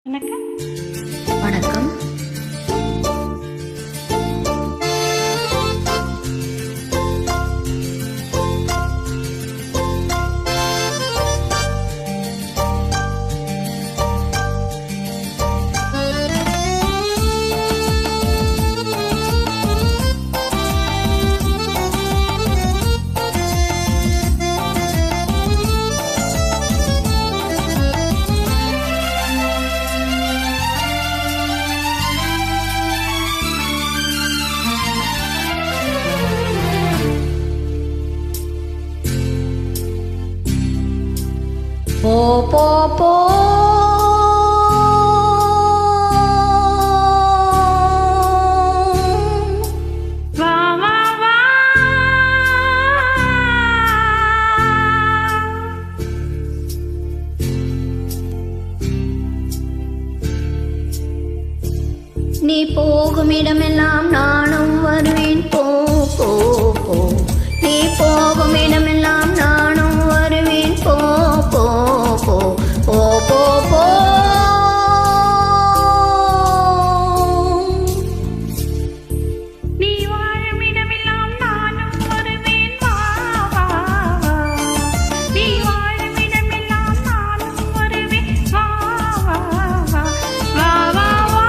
வணக்கம். வணக்கம். போ போ போ வா வா வா நீ போகும் இடமெல்லாம் நானும் வருவேன். போ போ போ நீ போகும் இடமெல்லாம் நானும் வருவேன். போ போ போ போ போ போ நீ வாழும் இடமெல்லாம் நானும் வருவேன். வா வா வா நீ வாழும் இடமெல்லாம் நானும் வருவேன். வா வா வா வா வா வா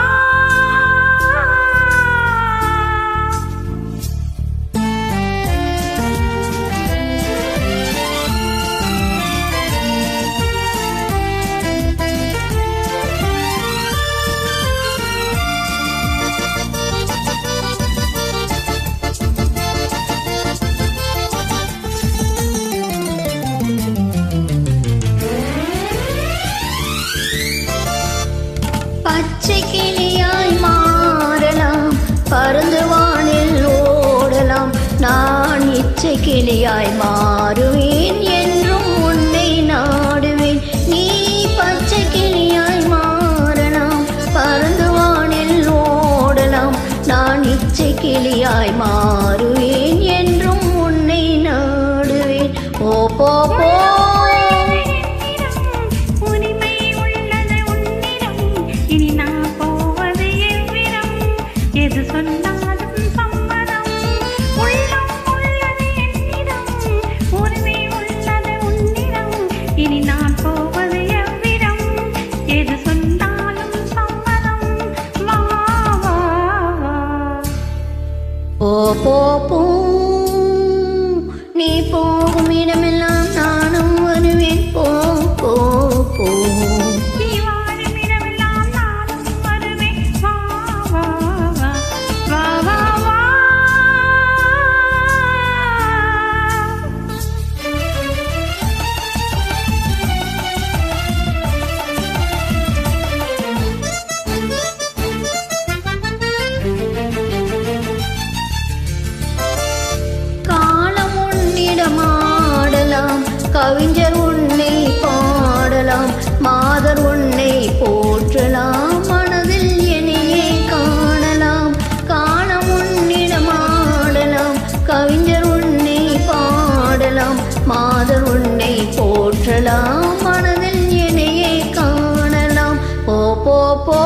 பச்சை கிளியாய் மாறலாம், பருந்து வானில் ஓடலாம். நான் இச்சை கிளியாய் மாறுவேன், என்றும் உன்னை நாடுவேன். நீ பச்சை கிளியாய் மாறலாம், பருந்து வானில் ஓடலாம். நான் இச்சை கிளியாய் மாறுவேன், என்றும் உன்னை நாடுவேன். ஓ போ போ எது சொன்னாலும் சம்மதம். உள்ளம் உள்ளது என்னிடம், உரிமை உள்ளது உன்னிடம். இனி நான் போவது எவ்விடம், எது சொன்னாலும் சம்மதம். வா வா வா போ போ போ நீ போகும் இடமெல்லாம் நானும் வருவேன். போ போ போ நீ வாழும் இடமெல்லாம் நானும் வருவேன். வா வா வா வா வா வா காலம் உன்னிடமாடலாம், கவிஞர் உன்னை பாடலாம். மாதர் உன்னை போற்றலாம், மனதில் என்னையே காணலாம். காலம் உன்னிடமாடலாம், கவிஞர் உன்னை பாடலாம். மாதர் உன்னை போற்றலாம், மனதில் என்னையே காணலாம். போ போ போ